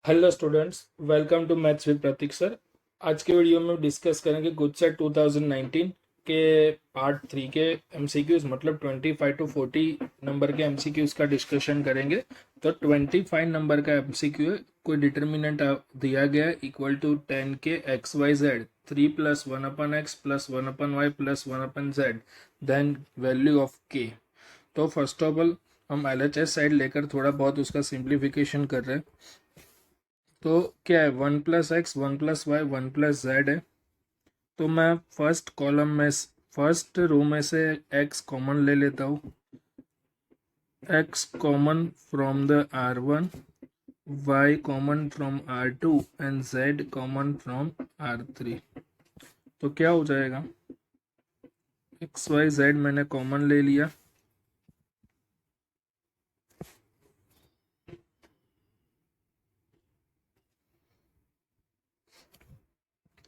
Hello students, welcome to maths with Prateek sir. आज के video में डिस्कस करेंगे गुड सेट 2019 के पार्ट 3 के एमसीक्यूज, मतलब 25 टू 40 नंबर के एमसीक्यूज का डिस्कशन करेंगे। तो 25 नंबर का एमसीक्यू है, कोई डिटर्मिनेंट दिया गया है equal to 10 K x y z 3 plus 1/x plus 1/y plus 1/z, then value of K. तो फर्स्ट ऑफ ऑल हम एलएचएस साइड लेकर थोड़ा बहुत उसका सिंप्लीफिकेशन कर रहे हैं। तो क्या है, 1+x 1+y 1+z है। तो मैं फर्स्ट कॉलम में फर्स्ट रो में से x कॉमन ले लेता हूँ। x common from the R1, y common from R2 and z common from R3। तो क्या हो जाएगा, x y z मैंने कॉमन ले लिया।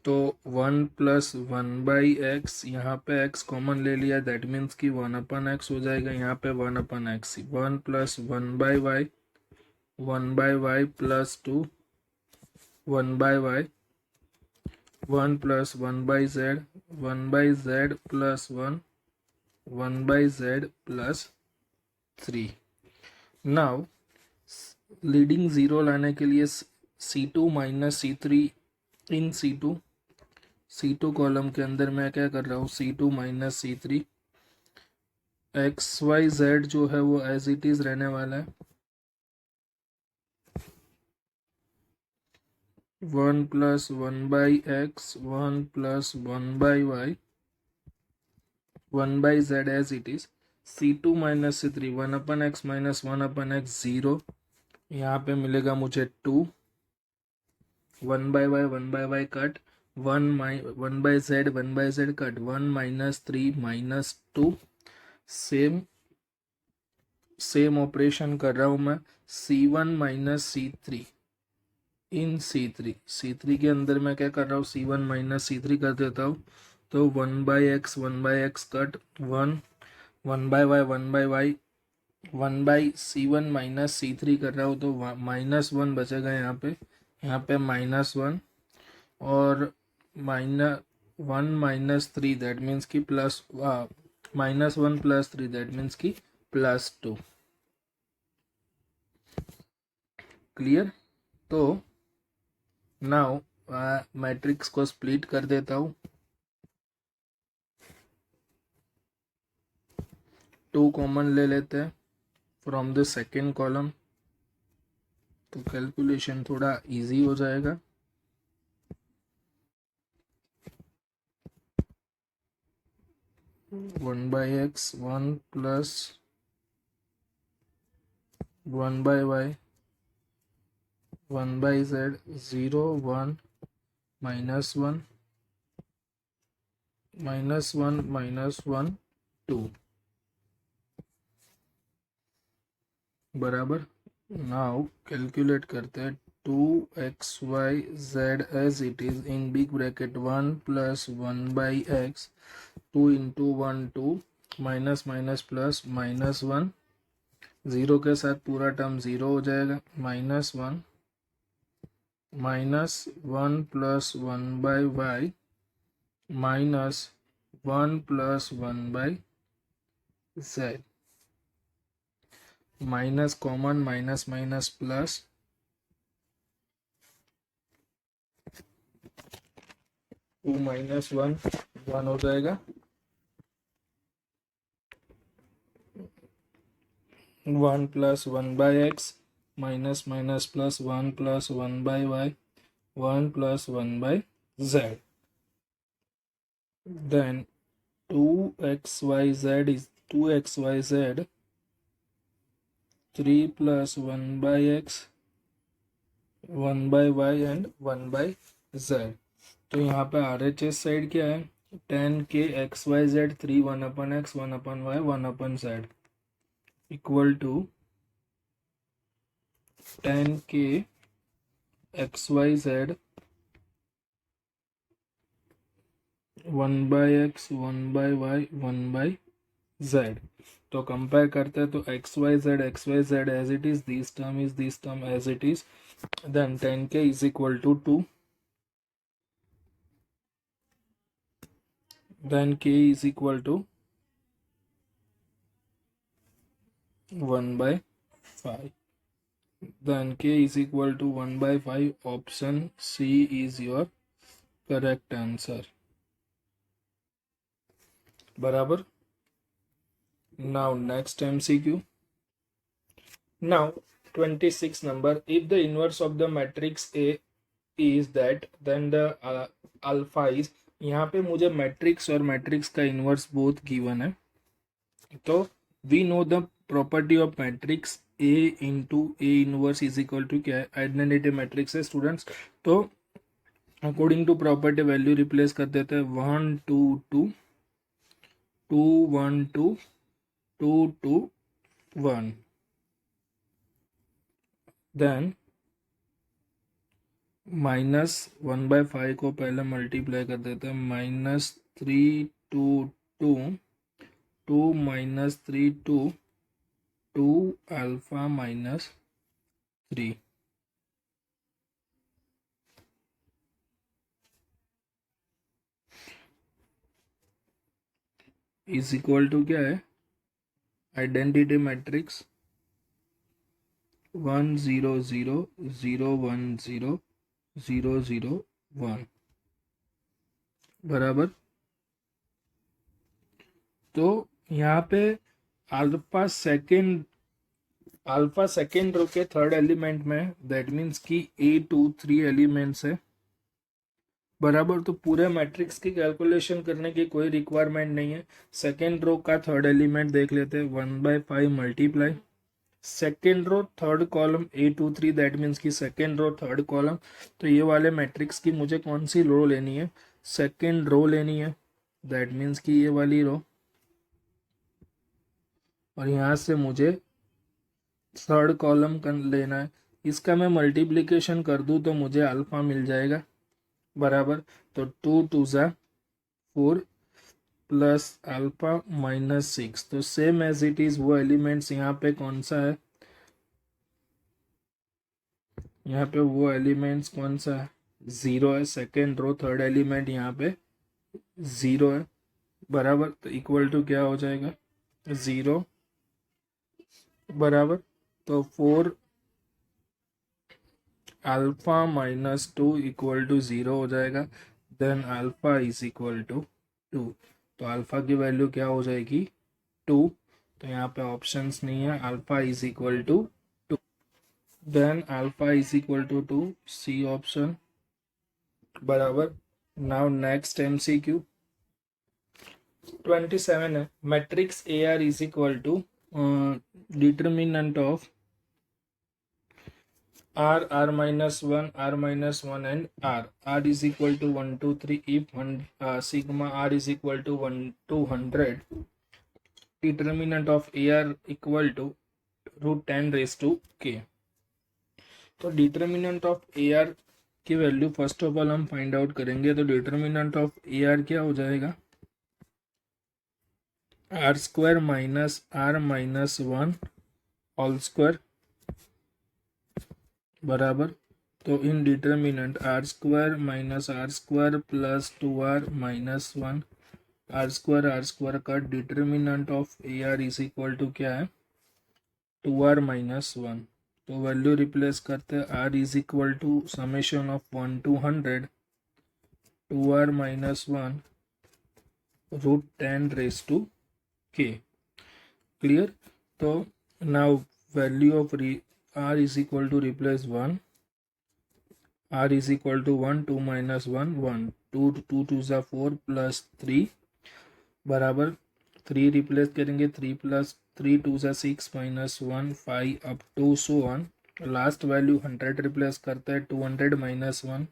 तो 1+1/x, यहाँ पे x कॉमन ले लिया, दैट मीन्स कि 1/x हो जाएगा। यहाँ पे 1/x, 1+1/y 1/y plus 2 1/y, 1+1/z 1/z plus 1 1/z plus 3। Now leading zero लाने के लिए C2 माइनस C3 इन C2 कॉलम के अंदर मैं क्या कर रहा हूँ, C2 माइनस C3। XYZ जो है वो एज इट इज रहने वाला है। 1+1/x 1+1/y 1/z as it is. C2 minus C3 1/x minus 1/x 0। यहाँ पे मिलेगा मुझे 2। 1/y 1/y cut, 1/z 1/z cut, 1 - 3 -2। Same operation कर रहा हूँ मैं। C1 माइनस C3 इन C3 के अंदर मैं क्या कर रहा हूँ, C1 माइनस C3 कर देता हूँ। तो 1/x cut, 1/y 1/y 1/C1 minus C3 कर रहा हूँ, तो -1 बचेगा यहाँ पे -1 और -1 - 3 दैट मीन्स की प्लस, -1 + 3 दैट मीन्स की +2। क्लियर। तो नाउ मैट्रिक्स को स्प्लिट कर देता हूँ। 2 कॉमन ले लेते हैं फ्रॉम द सेकेंड कॉलम, तो कैलकुलेशन थोड़ा इजी हो जाएगा। 1/x 1 प्लस 1/y 1/z 0 1 -1 -1 -1 2 बराबर। नाउ कैलकुलेट करते हैं। 2xyz as it is in big bracket 1+1/x 2 × 1 2 minus minus plus -1, 0 के साथ पूरा टर्म 0 हो जाएगा। -1 -1 + 1/y -1 + 1/z, minus common minus minus plus 2 - 1 1 हो जाएगा। 1 + 1/x minus minus plus 1 + 1/y 1 + 1/z, then 2xyz is 2xyz 3 + 1/x 1/y and 1/z। तो यहाँ पे RHS साइड क्या है, 10 के XYZ 3 1/x 1/y 1/z equal to 10 के XYZ 1/x 1/y 1/z। तो कंपेयर करते हैं तो XYZ as it is, this term as it is, then 10k is equal to 2, then k is equal to 1 by 5, then k is equal to 1 by 5. Option C is your correct answer. बराबर. Now next MCQ. Now 26 number, if the inverse of the matrix A is that, then the alpha is. यहाँ पे मुझे matrix और matrix का inverse both given है. तो we know the property of matrix A into A inverse is equal to क्या है, identity matrix है स्टूडेंट्स. तो according to property value replace कर देते हैं 1 2 2 2 1 2 2 2 1. देन माइनस 1 बाय 5 को पहले मल्टीप्लाई कर देते हैं. -3 2 2 2 -3 2 2 अल्फा -3 इज इक्वल टू क्या है, आइडेंटिटी मैट्रिक्स 1 0 0 0 1 0 0 0 1 बराबर. तो यहाँ पे अल्फा सेकेंड रो के थर्ड एलिमेंट में, दैट मीन्स कि A2 3 एलिमेंट्स है बराबर. तो पूरे मैट्रिक्स की कैलकुलेशन करने की कोई रिक्वायरमेंट नहीं है. सेकेंड रो का थर्ड एलिमेंट देख लेते हैं. 1 by 5 multiply second row third column A2 3, that means कि सेकेंड रो थर्ड कॉलम. तो ये वाले मैट्रिक्स की मुझे कौन सी रो लेनी है, सेकेंड रो लेनी है. दैट मीन्स कि ये वाली रो, और यहाँ से मुझे थर्ड कॉलम लेना है. इसका मैं मल्टीप्लिकेशन कर दूँ तो मुझे अल्फा मिल जाएगा बराबर. तो 2 2 ज़ा 4 प्लस अल्फा -6. तो सेम एज इट इज वो एलिमेंट्स यहाँ पे कौन सा है, यहाँ पे वो एलिमेंट्स कौन सा है, 0 है. सेकेंड रो थर्ड एलिमेंट यहाँ पे 0 है बराबर. तो इक्वल टू क्या हो जाएगा, 0 बराबर. तो 4 अल्फा -2 इक्वल टू 0 हो जाएगा. Then alpha is equal to 2. तो अल्फा की वैल्यू क्या हो जाएगी, 2. तो यहाँ पे ऑप्शंस नहीं है. Alpha is equal to 2. Then alpha is equal to 2, C option बराबर. नाउ नेक्स्ट MCQ 27 है. Matrix AR is equal to determinant of R, R-1, R-1 and R. R is equal to 1 2 3 if sigma R is equal to 1 to 100. Determinant of AR equal to √10 raised to K. तो determinant of AR की value first of all हम find out करेंगे. तो determinant of AR क्या हो जाएगा, R² minus R-1 whole square बराबर. तो in determinant R² minus R² plus 2R minus 1 R² का determinant of AR is equal to क्या है, 2R माइनस 1. तो वैल्यू रिप्लेस करते हैं. R is equal to summation of 1 to 100 2R minus 1 √10 raised to K. Clear. तो now value of R is equal to replace 1. R is equal to 1 2 minus 1 1 2 2 2 ज़ा 4 plus 3 बराबर. 3 replace करेंगे. 3 plus 3 2 ज़ा 6 minus 1 5 up to so on. Last value 100 replace करता है. 200 minus 1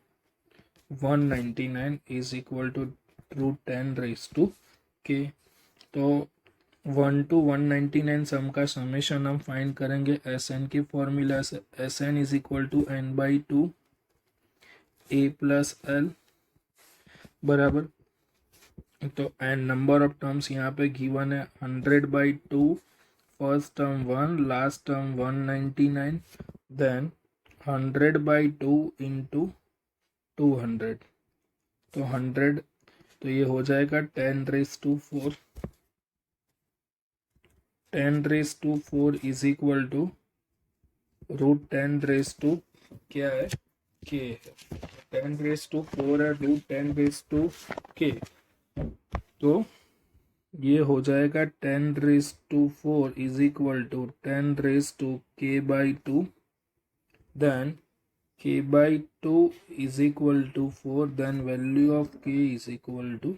199 is equal to √10 raised to K. तो 1 to 199 सम का summation हम find करेंगे. SN की फॉर्मूला से SN is equal to n/2 A plus L बराबर. तो एंड नंबर ऑफ टर्म्स यहाँ पे गिवन है 100/2 first term 1, last term 199, then 100/2 into 200, तो 100, तो ये हो जाएगा 10⁴। 10⁴ इज इक्वल टू √10⁻, क्या है, k है। 10⁴ है √10⁻k, तो ये हो जाएगा 10⁴ is equal to 10⁻k/2, then k/2 is equal to 4, then value of k is equal to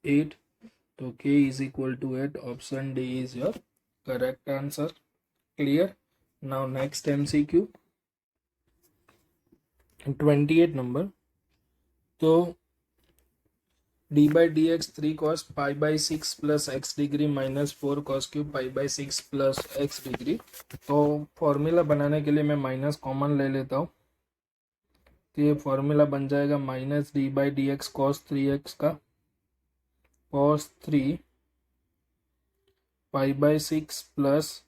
8, तो k is equal to 8, option D is your correct answer. Clear. Now next MCQ 28 number, तो d/dx 3 cos π/6 plus x degree minus 4 cos cube π/6 plus x degree. तो formula बनाने के लिए मैं minus common ले लेता हूँ, तो ये फॉर्मूला बन जाएगा माइनस d/dx cos 3x का cos 3 π/6 plus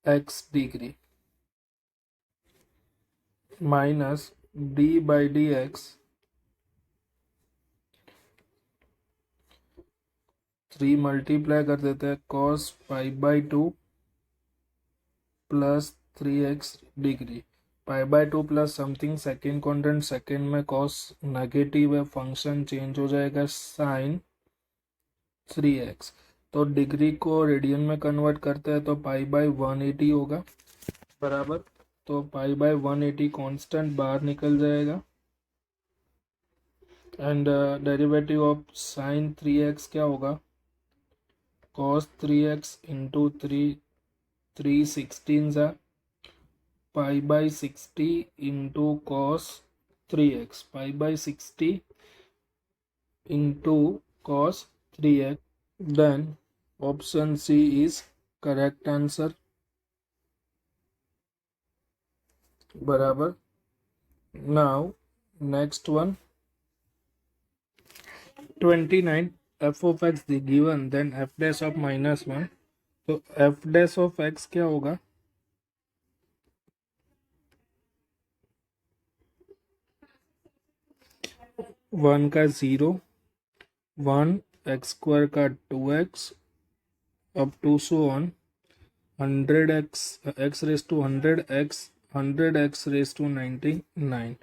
x degree minus d/dx 3 multiply कर देते हैं cos π/2 plus 3x degree, π/2 plus something second constant, second में cos नेगेटिव है, फंक्शन चेंज हो जाएगा sin 3x, तो डिग्री को रेडियन में कन्वर्ट करते हैं तो π/180 होगा बराबर, तो π/180 कांस्टेंट बाहर निकल जाएगा, and derivative of sin 3x क्या होगा, cos 3x इंटू 316 है π/60 into cos 3x, π/60 into cos 3x, then option C is correct answer बराबर। Now next one 29, f of x given then f dash of -1, तो f dash of x क्या होगा, 1 का 0, 1 x² का 2x up to so on 100x x⁻100x 100x⁻99,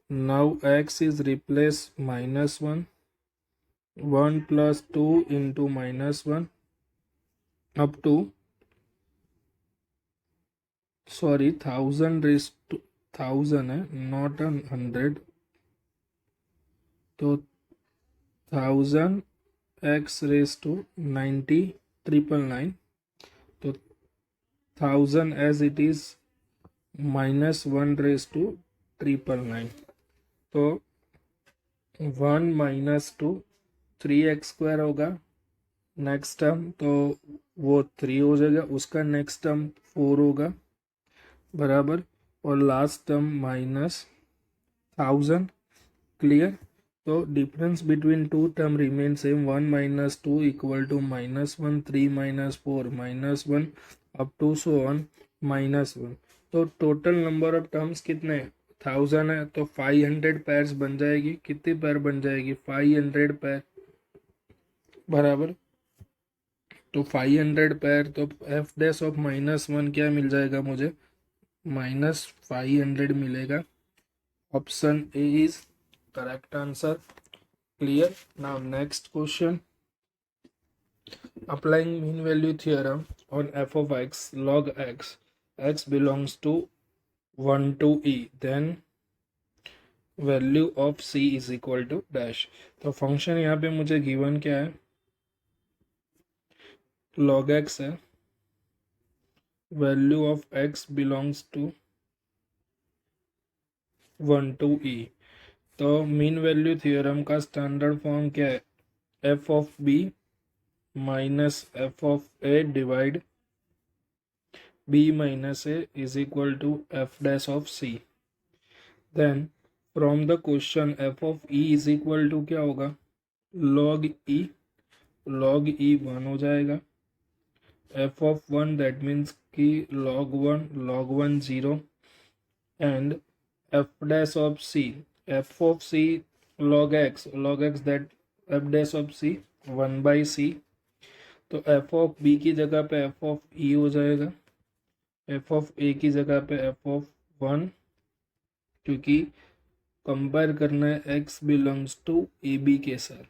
now x is replace -1, 1 plus 2 into -1 up to 1000 है, not 100, तो 1000x⁻90,999, तो 1000 as it is -1/999, तो 1 minus 2 3x² होगा नेक्स्ट टर्म, तो वो 3 हो जाएगा, उसका नेक्स्ट टर्म 4 होगा बराबर, और लास्ट टर्म -1000। क्लियर। तो difference between two term remain same, 1 minus 2 equal to -1, 3 minus 4 -1 up to so on -1, तो टोटल नंबर ऑफ टर्म्स कितने हैं, 1000 है, तो 500 पेयर्स बन जाएगी। कितनी पेयर बन जाएगी, 500 पेयर बराबर, तो 500 पेयर, तो f डैश ऑफ -1 क्या मिल जाएगा मुझे, -500 मिलेगा। Option A is correct answer. Clear. Now next question, applying mean value theorem on f of x log x, x belongs to 1 to e, then value of c is equal to dash. तो function यहाँ पे मुझे given क्या है, log x है, value of x belongs to 1 to e। तो mean value theorem का standard form क्या है, f of b minus f of a divide b minus a is equal to f dash of c। Then from the question f of e is equal to क्या होगा, log e 1 हो जाएगा, F of one that means कि log 1 0 and f dash of c, f of c log x that f dash of c 1 by c। तो f of b की जगह पे f of e हो जाएगा, f of a की जगह पे f ऑफ 1, क्योंकि कंपेयर करना है x belongs to A B के साथ,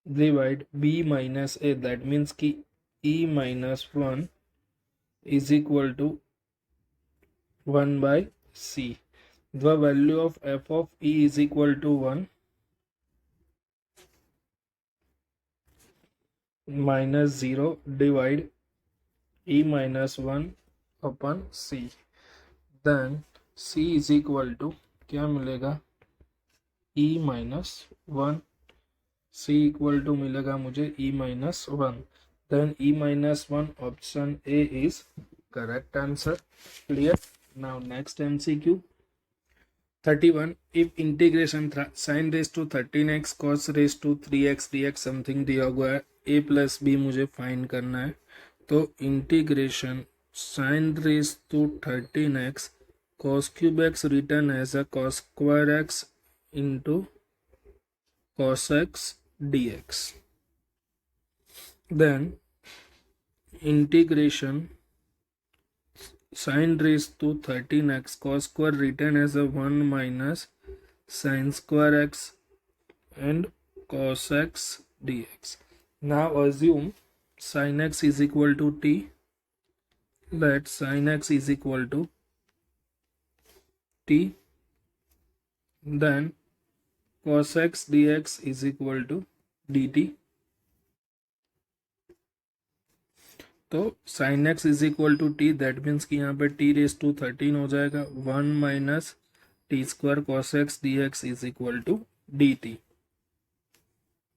divide b minus a that means कि e minus 1 is equal to 1 by c। The value of f of e is equal to 1 minus 0 divide e minus 1 upon c। Then c is equal to क्या मिलेगा, e minus 1, c equal to मिलेगा मुझे e minus 1। Then e minus 1 option A is correct answer। Clear? Now next MCQ 31। if integration sine raise to 13x cos raise to 3x dx something दिया हुआ है, a plus B मुझे find करना है, तो integration sine raise to 13x cos cube x written as a cos square x into cos x dx। Then integration sin raised to 13x cos square written as a 1 minus sin square x and cos x dx। Now assume sin x is equal to t, let sin x is equal to t, then cos x dx is equal to dt। तो sine x is equal to t that means कि यहाँ पे T raise to 13 हो जाएगा, 1 minus t square cos x d x is equal to d t.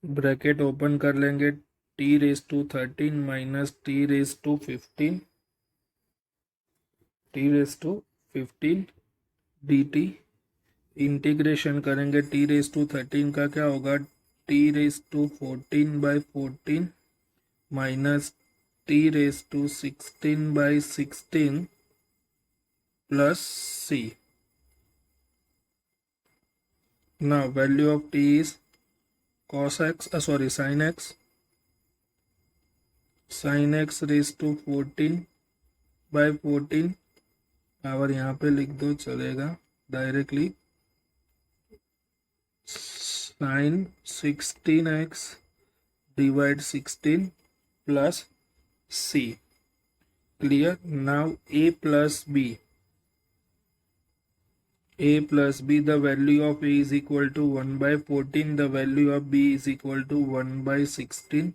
Bracket open कर लेंगे, t raise to 13 minus t raise to 15, t raise to 15 d t. Integration करेंगे t raise to 13 का क्या होगा, t raise to 14 by 14 minus t raised to 16 by 16 plus c। Now value of t is cos x sin x raised to 14 by 14, power यहाँ पे लिख दो चलेगा directly, sin 16x divide 16 plus c। clear? now a plus b the value of a is equal to 1 by 14, the value of b is equal to 1 by 16,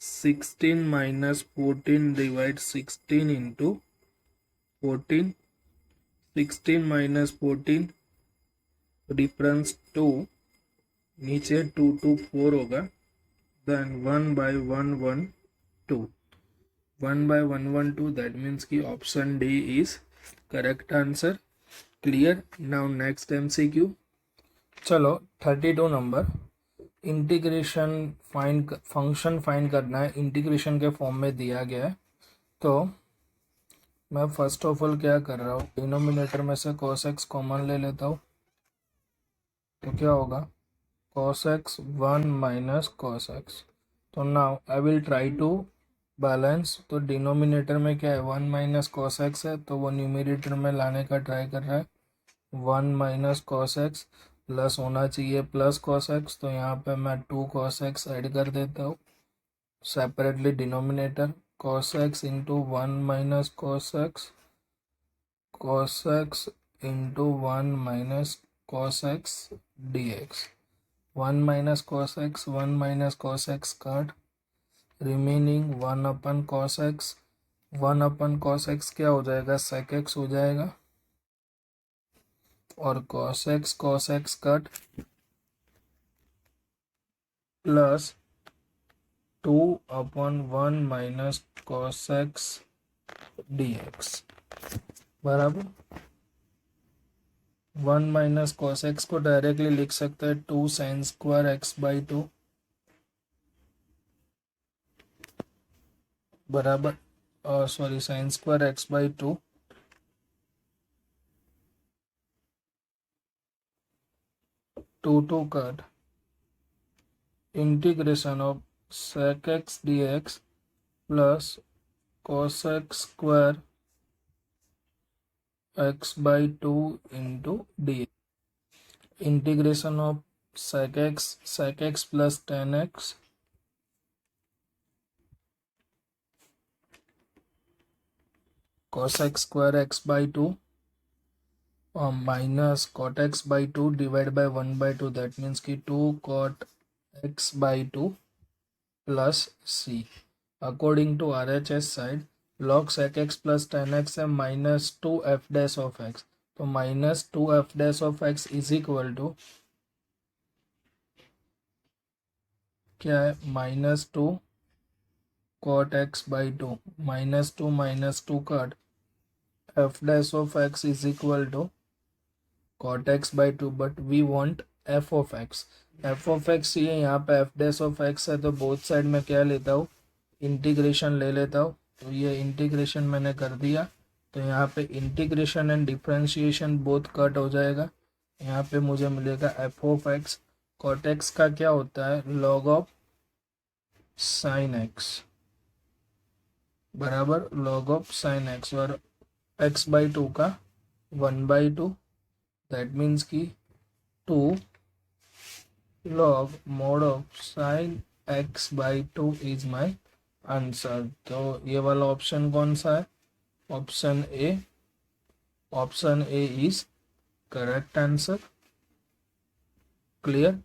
16 minus 14 divide 16 into 14, 16 minus 14 difference 2, नीचे 2 to 4 होगा, then 1 by 1 1 2, 1 by 1 1 2 that means कि option D is correct answer। clear? now next MCQ। चलो 32 number, integration function find करना है, integration के form में दिया गया है। तो मैं फर्स्ट ऑफ ऑल क्या कर रहा हूँ, डिनोमिनेटर में से cos x कॉमन ले लेता हूँ, तो क्या होगा cos x 1 minus cos x। तो now I will try to balance, तो डिनोमिनेटर में क्या है 1 माइनस कॉस एक्स है, तो वो न्यूमरेटर में लाने का ट्राई कर रहा है, 1 माइनस कॉस एक्स प्लस होना चाहिए प्लस कॉस एक्स, तो यहाँ पे मैं 2 कॉस एक्स ऐड कर देता हूँ separately denominator, cos x into 1 minus cos x into 1 minus cos x d x. 1 minus cos x 1 minus cos x काट, रिमेनिंग 1 अपन कॉस एक्स, 1 अपन कॉस एक्स क्या हो जाएगा सेक एक्स हो जाएगा, और कॉस एक्स कट प्लस 2 अपन 1 minus cos x d x बराबर 1 minus cos x को directly लिख सकते हैं 2 साइन स्क्वायर एक्स बाई 2, बराबर sorry sine square x by two two cut integration of sec x dx plus cos x square x by 2 into dx. Integration of sec x plus tan x cos x square x by 2 minus cot x by 2 divided by 1 by 2, that means कि 2 cot x by 2 plus c. According to RHS side, log sec x plus tan x है minus 2 f dash of x, तो minus 2 f dash of x is equal to क्या है, minus 2 cot x by 2 minus 2 cot f dash of x is equal to cot x by 2, but we want f of x. f of x ये यहाँ पे f dash of x है, तो both side में क्या लेता हूँ, integration ले लेता हूँ. तो ये इंटीग्रेशन मैंने कर दिया, तो यहाँ पे integration and differentiation both cut हो जाएगा. यहाँ पे मुझे मिलेगा f of x. cot x का क्या होता है, log ऑफ साइन x बराबर log ऑफ साइन x, और x बाई 2 का 1 बाई 2, दैट मीन्स की 2 log mod of sine x by 2 is my answer. तो ये वाला ऑप्शन कौन सा है, option A. Option A is correct answer. Clear.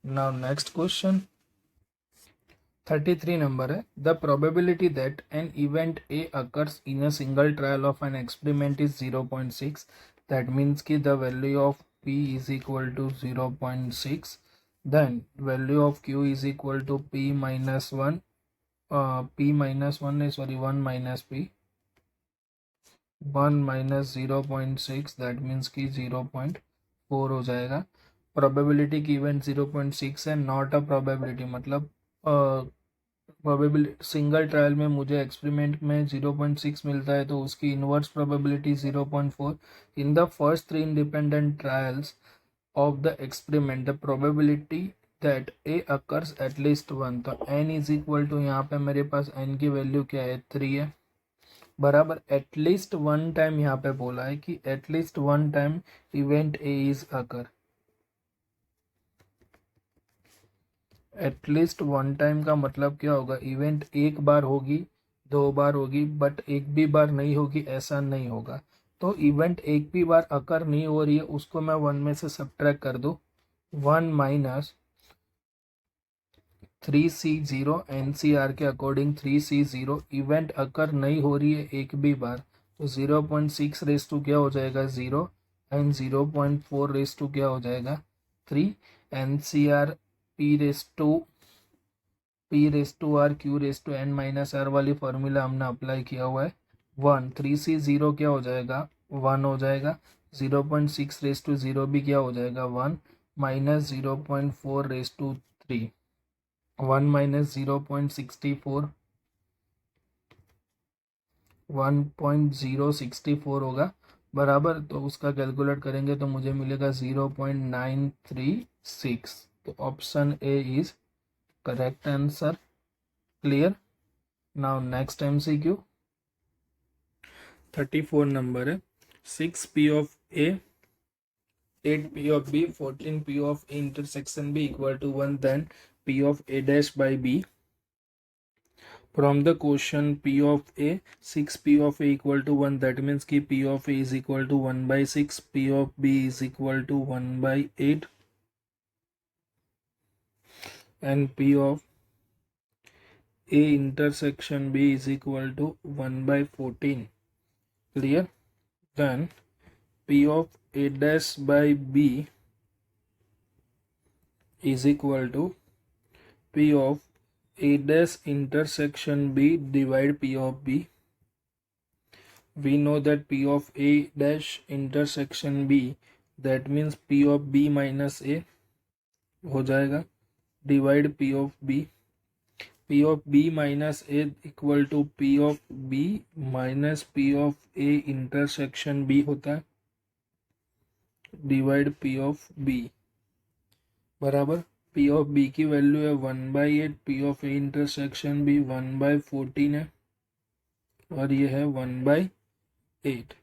Now next question 33 number है. The probability that an event A occurs in a single trial of an experiment is 0.6. दैट means की the value of p is equal to 0.6. then value of q is equal to p minus 1 p minus 1 is sorry 1 minus p 1 minus 0.6, that means कि 0.4 हो जाएगा. Probability की event 0.6 है, not a probability, मतलब probability single trial में मुझे experiment में 0.6 मिलता है, तो उसकी inverse probability 0.4. In the first 3 independent trials of the experiment the probability that A occurs at least 1. तो n इज इक्वल टू, यहाँ पे मेरे पास n की वैल्यू क्या है, 3 है, बराबर एटलीस्ट 1 टाइम यहाँ पे बोला है कि at least 1 time event A is occur. At least 1 time का मतलब क्या होगा, इवेंट एक बार होगी, 2 बार होगी, बट एक भी बार नहीं होगी, ऐसा नहीं होगा. तो इवेंट एक भी बार अकर नहीं हो रही है, उसको मैं 1 में से सब्ट्रैक्ट कर दूं. 1 माइनस 3c0, एनसीआर के अकॉर्डिंग 3c0 इवेंट अकर नहीं हो रही है एक भी बार, तो 0.6 रेस टू क्या हो जाएगा, 0, एंड 0.4 रेस टू क्या हो जाएगा, 3. NCR P raise to R Q raise to N minus R वाली फॉर्मूला हमने अप्लाई किया हुआ है. 1 3c0 क्या हो जाएगा, 1 हो जाएगा. 0.6 रेस टू 0 भी क्या हो जाएगा, 1, माइनस 0.4 रेस टू 3, 1 माइनस 0.64 1.064 होगा, बराबर. तो उसका कैलकुलेट करेंगे तो मुझे मिलेगा 0.936. तो option A is correct answer. Clear. Now next MCQ 34 number है. 6p of A 8p of b 14p of a intersection b equal to 1, then p of a dash by b. From the question p of a 6p of a equal to 1, that means कि p of a is equal to 1 by 6, p of b is equal to 1 by 8, and p of a intersection b is equal to 1 by 14. Clear. Then p of a dash by b is equal to p of a dash intersection b divide p of b. We know that p of a dash intersection b, that means p of b minus a हो जाएगा, divide p of b. P of B minus A equal to P of B minus P of A intersection B होता है, divide P of B बराबर P of B की value है 1/8, P of A intersection B 1/14 है और ये है 1/8।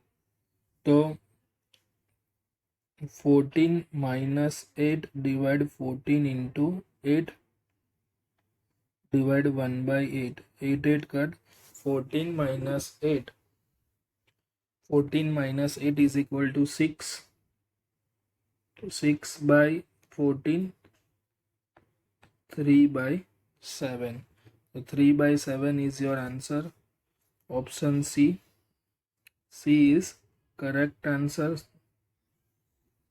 तो 14 minus 8 divide 14 into 8 divide 1/8, 8 cut 14 minus 8, 14 minus 8 is equal to 6, तो 6/14 3/7, तो 3/7 is your answer. Option C is correct answer.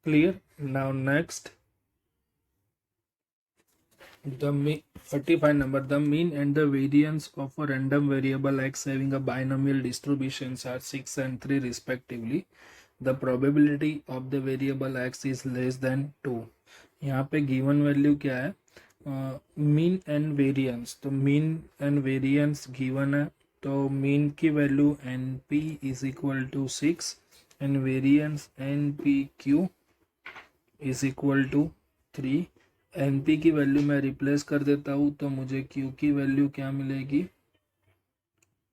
Clear? Now next, the 35 number, the mean and the variance of a random variable x having a binomial distributions are 6 and 3 respectively. The probability of the variable x is less than 2. यहाँ पे given value क्या है? Mean and variance, तो mean and variance given है, तो mean की value N P is equal to 6 and variance N P Q is equal to 3। N P की value मैं रिप्लेस कर देता हूँ, तो मुझे क्यू की वैल्यू क्या मिलेगी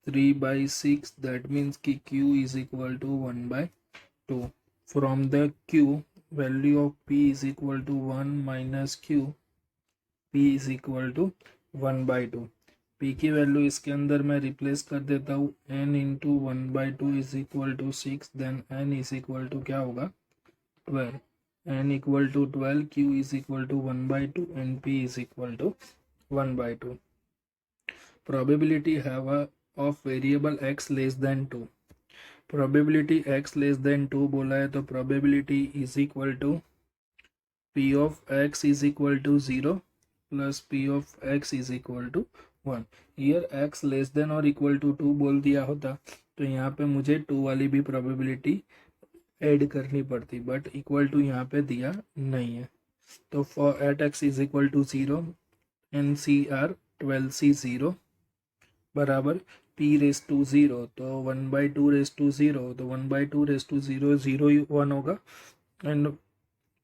3/6, दैट मीन्स कि Q is equal to 1/2। From the Q value of P is equal to 1 minus Q, P is equal to 1/2। P की वैल्यू इसके अंदर मैं रिप्लेस कर देता हूँ, n into 1/2 is equal to 6, then n is equal to क्या होगा 12, n equal to 12, Q is equal to 1/2 and P is equal to 1/2। Probability have of variable x less than 2, probability x less than 2 बोला है, तो probability is equal to P of x is equal to 0 plus P of x is equal to 1। Here x less than और equal to 2 बोल दिया होता तो यहाँ पे मुझे 2 वाली भी प्रोबेबिलिटी ऐड करनी पड़ती, बट इक्वल टू यहाँ पे दिया नहीं है। तो for at x is equal to 0 N C R 12c 0 बराबर p रेस टू 0, तो 1/2 रेस टू 0, तो 1/2 रेस टू 0 0 1 होगा, and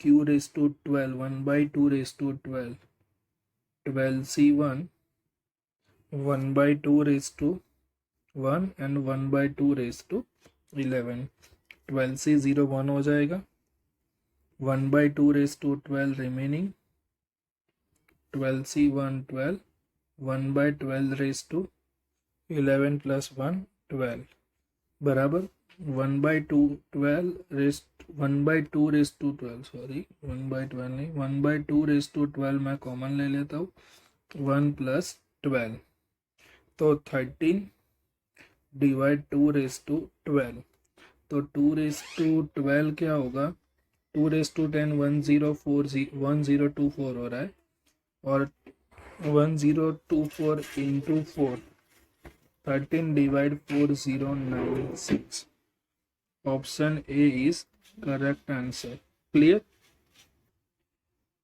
q raise to 12 1/2 raise to 12 12c1 1/2 raise to 1 and 1/2 raise to 11, 12c0 1 हो जाएगा, 1/2 raise to 12 remaining, 12c1 12, 1/12 raise to 11 plus 1 12 बराबर 1/2 12 race 1/2 raise to 12, sorry 1/12 नहीं, 1/2 raise to 12 मैं common ले लेता हूँ, 1 प्लस 12, तो 13 डिवाइड 2 रेस टू 12, तो 2 रेस टू 12 क्या होगा 2 रेस टू 10 1024 हो रहा है, और 1024 into 4 13 divide 4096। Option A is correct answer. Clear?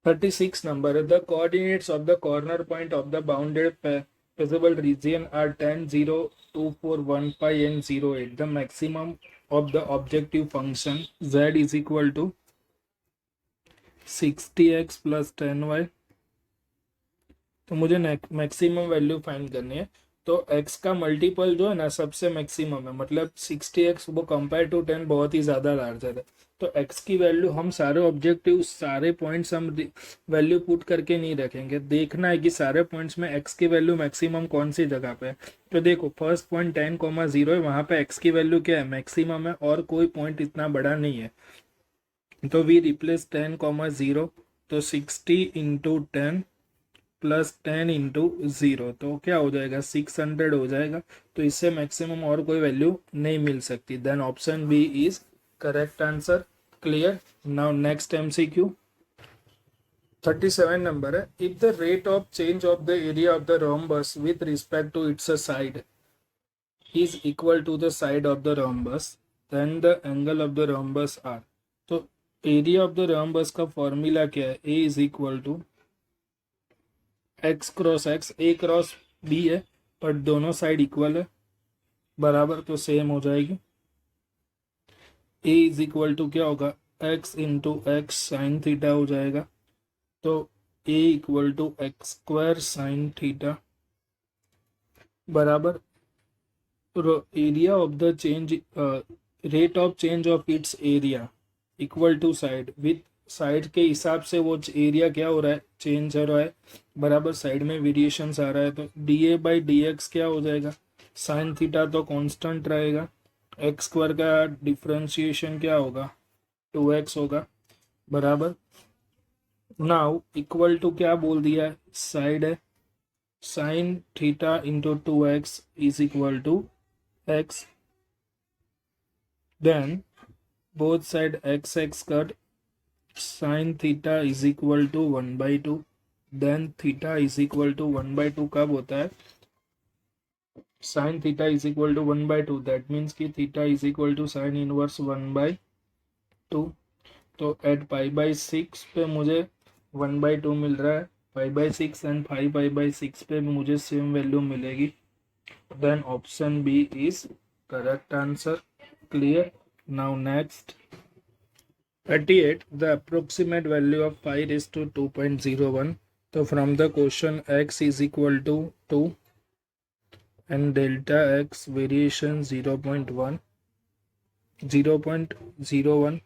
36 number. The coordinates of the corner point of the bounded feasible region are 10, 0, 2, 4, 1, 5 and 0, 8. The maximum of the objective function z is equal to 60x plus 10y। तो मुझे maximum value find करनी है, तो x का multiple जो है ना सबसे मैक्सिमम है, मतलब 60x वो कंपेयर टू 10 बहुत ही ज़्यादा लार्जर है। तो x की वैल्यू हम सारे ऑब्जेक्टिव सारे पॉइंट्स हम वैल्यू पुट करके नहीं रखेंगे, देखना है कि सारे पॉइंट्स में x की वैल्यू मैक्सिमम कौन सी जगह पे है। तो देखो फर्स्ट पॉइंट 10,0 है, वहाँ पे x की वैल्यू क्या है मैक्सिमम है, और कोई पॉइंट इतना बड़ा नहीं है, तो वी रिप्लेस 10,0, तो 60 इंटू 10 प्लस 10 इंटू 0, तो क्या हो जाएगा 600 हो जाएगा। तो इससे मैक्सिमम और कोई वैल्यू नहीं मिल सकती, then option B is correct answer. Clear? Now next MCQ 37 number है, if the rate of change of the area of the rhombus with respect to its side is equal to the side of the rhombus, then the angle of the rhombus are. तो area of the rhombus का formula क्या है, A is equal to x cross x, a cross B है, पर दोनों side equal है, बराबर, तो सेम हो जाएगी। ए इज इक्वल टू क्या होगा, X into X sine theta हो जाएगा, तो A equal to X square sine theta, बराबर area of the change, rate of change of its area equal to side, with side के हिसाब से वो एरिया क्या हो रहा है, चेंज हो रहा है, बराबर साइड में वेरिएशंस आ रहा है, तो D A by D x क्या हो जाएगा, साइन थीटा तो कांस्टेंट रहेगा, एक्स स्क्वायर का डिफ्रेंशिएशन क्या होगा, 2x होगा, बराबर। नाउ इक्वल टू क्या बोल दिया है, साइड है, sine theta into 2x is equal to x, then both side x cut, sin theta is equal to 1/2, then theta is equal to 1/2 कब होता है, sin theta is equal to 1/2, that means कि theta is equal to sin inverse 1/2, तो at π/6 पे मुझे 1/2 मिल रहा है, π/6 and 5π/6 पे मुझे सेम वैल्यू मिलेगी, then option B is correct answer, clear। Now next 38, the approximate value of pi raised to 2.01, so from the question x is equal to 2 and delta x variation 0.1 0.01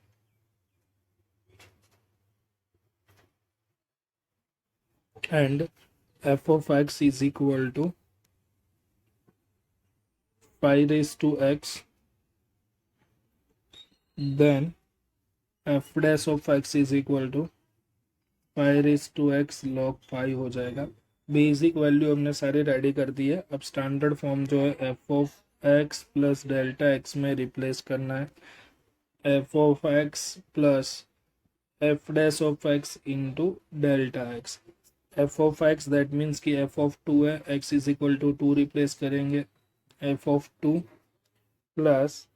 and f of x is equal to pi raised to x, then f dash of x is equal to pi raised to x log 5 हो जाएगा। Basic value हमने सारे ready कर दी है, अब standard form जो है f of x plus delta x में रिप्लेस करना है, f of x plus f dash of x into delta x, f of x that means कि f ऑफ 2 है, x is equal to 2 replace करेंगे, f of 2 plus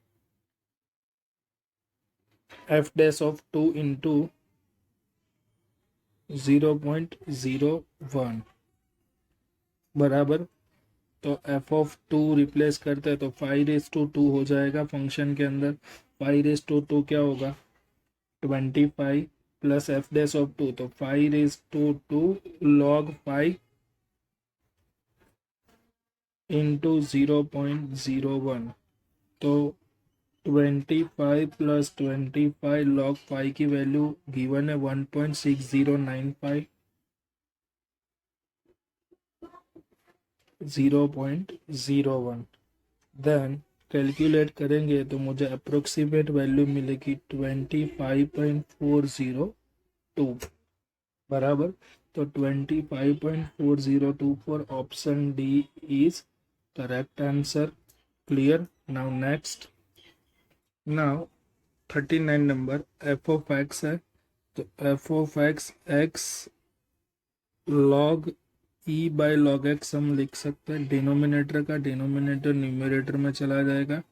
f dash of 2 into 0.01, बराबर, तो f of 2 replace करते हैं तो 5/2 हो जाएगा फंक्शन के अंदर, 5/2 क्या होगा 25 प्लस f डैश ऑफ 2, तो 5/2 log 5 इंटू 0.01, तो 25 प्लस 25 log 5 की वैल्यू गिवन है 1.6095, 0.01, देन कैलकुलेट करेंगे तो मुझे अप्रोक्सीमेट वैल्यू मिलेगी 25.402, बराबर, तो 25.402 for option D is correct answer, clear. Now next, now 39 number f of x है, तो f of x x log e by log x हम लिख सकते हैं, डिनोमिनेटर का डिनोमिनेटर न्यूमरेटर में चला जाएगा,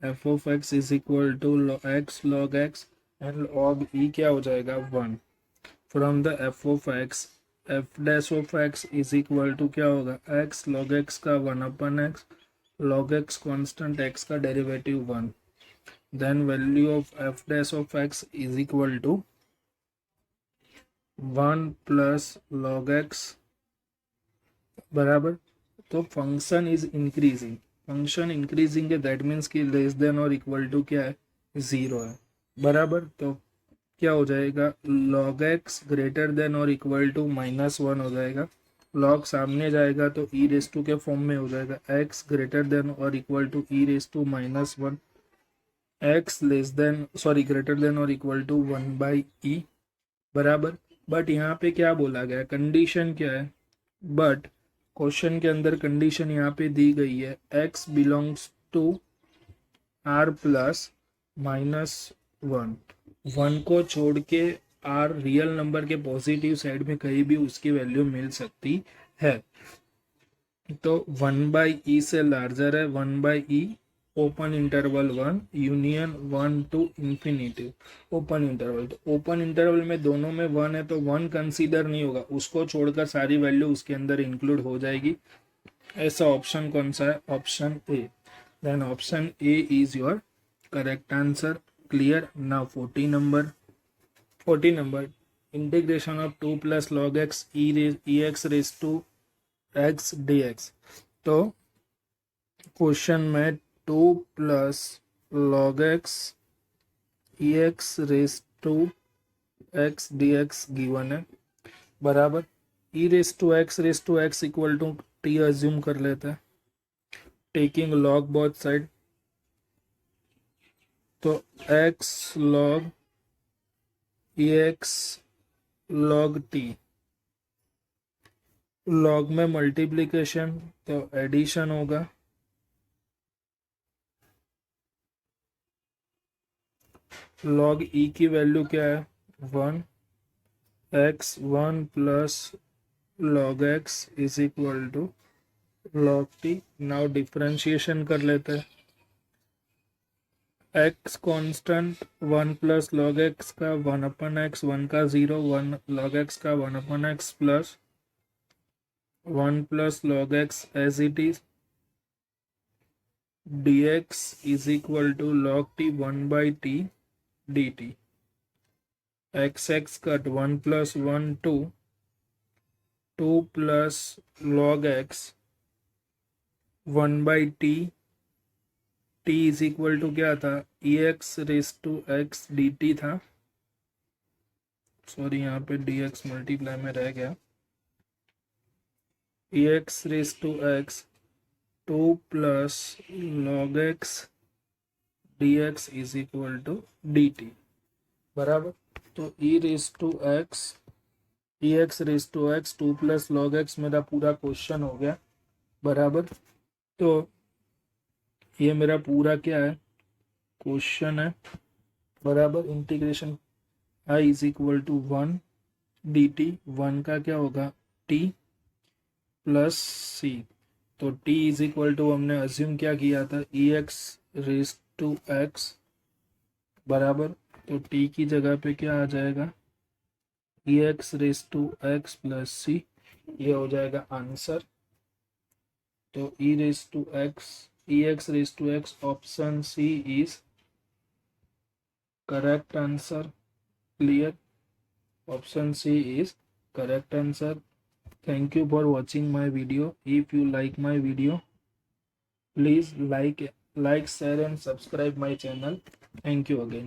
f of x is equal to x log x and log e क्या हो जाएगा 1, from the f of x f dash of x is equal to क्या होगा x log x का 1/x, log x constant x का derivative 1, then value of f dash of x is equal to 1 plus log x, बराबर, तो function is increasing, function increasing है, that means कि less than और equal to क्या है 0 है, बराबर, तो क्या हो जाएगा log x ग्रेटर देन और इक्वल टू -1 हो जाएगा, log सामने जाएगा तो e⁻² के फॉर्म में हो जाएगा, x ग्रेटर देन और equal to e⁻⁻1, x less than greater than और इक्वल टू 1/e, बराबर। बट यहाँ पे क्या बोला गया, कंडीशन क्या है, बट क्वेश्चन के अंदर कंडीशन यहाँ पे दी गई है x belongs to r plus -1, 1 को छोड़ के r रियल नंबर के पॉजिटिव साइड में कहीं भी उसकी वैल्यू मिल सकती है, तो 1/e से लार्जर है 1/e open interval 1 union 1 to infinity open interval, तो ओपन इंटरवल में दोनों में 1 है तो 1 कंसीडर नहीं होगा, उसको छोड़कर सारी वैल्यू उसके अंदर इंक्लूड हो जाएगी, ऐसा ऑप्शन कौन सा है? Option A. Then option A is your correct answer. Clear? Now 40 number integration of 2 plus log x e x raise to x d x. तो क्वेश्चन में 2 plus log x e x raise to x d x given है, बराबर। E raise to x equal to t assume कर लेते हैं, taking log both side. तो x log e x log t, log में multiplication तो addition होगा, log e की वैल्यू क्या है? 1। X 1 plus log x is equal to log t. Now differentiation कर लेते हैं। X constant 1 plus log x का 1 अपन एक्स, 1 का 0, 1 लॉग एक्स का 1 upon x plus 1 plus log x as it is dx is equal to log t 1 by t dt। X x cut 1 प्लस 1 2, 2 plus log x 1 by t, t is equal to क्या था? E x raise to x d t था, sorry यहाँ पे dx multiply में रह गया। E x raise to x 2 plus log x d x is equal to d t, बराबर। तो e raise to x e x raise to x 2 plus log x मेरा पूरा क्वेश्चन हो गया, बराबर। तो ये मेरा पूरा क्या है? क्वेश्चन है, बराबर। Integration I is equal to 1 d t, 1 का क्या होगा? T plus c. तो t इज इक्वल टू हमने अज्यूम क्या किया था? E x raise to x, बराबर। तो t की जगह पे क्या आ जाएगा? E x raise to x plus c, ये हो जाएगा आंसर। तो e x raise to x option C is correct answer. Clear? Option C is correct answer. Thank you for watching my video. If you like my video, please like, share and subscribe my channel. Thank you again.